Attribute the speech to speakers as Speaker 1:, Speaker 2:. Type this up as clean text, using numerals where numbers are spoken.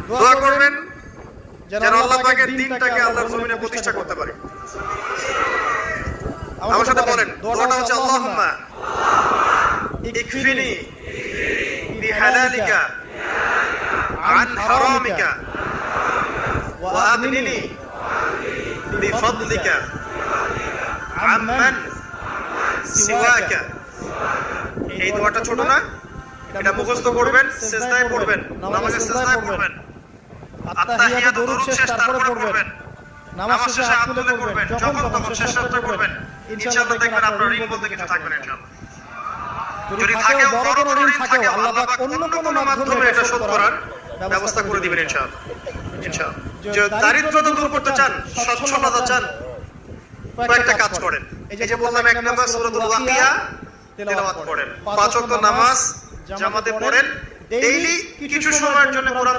Speaker 1: দোয়া করবেন যেন আল্লাহ পাকের দ্বীনটাকে আল্লাহর জমিনে প্রতিষ্ঠা করতে পারে। আমার সাথে বলেন, দোয়াটা হচ্ছে আল্লাহুম্মা ইকফিনি বিহালালিকা আন হারামিকা ওয়া আগনিনি বিফদলিকা আম্মান সিওয়াকা। এই দোয়াটা ছোট না, এটা মুখস্থ করবেন, সিজদায় পড়বেন, নামাজে সিজদায় পড়বেন, আত্তাহিয়াত দরুদ শেষ তারপরে পড়বেন, নামাজ শেষে হাত তুলে পড়বেন, যখন তখন শেষটা করবেন। ইনশাআল্লাহ দেখবেন আপনার ঋণ বলতে কিছু থাকবে না ইনশাআল্লাহ। যদি থাকে বড় কোনো ঋণ থাকে আল্লাহ পাক অন্য কোনো মাধ্যমে এটা শোধ করার ব্যবস্থা করে দিবেন ইনশাআল্লাহ। ইনশাআল্লাহ। যে দারিদ্রতা দূর করতে চান, সচ্ছলতা চান, কয়েকটা কাজ করেন। এই যে বললাম, এক নাম্বার সূরাতুল ওয়াকিয়া তেলাওয়াত করেন, 5 ওয়াক্ত নামাজ জামাতে পড়েন, ডেইলি কিছু সময়ের জন্য কোরআন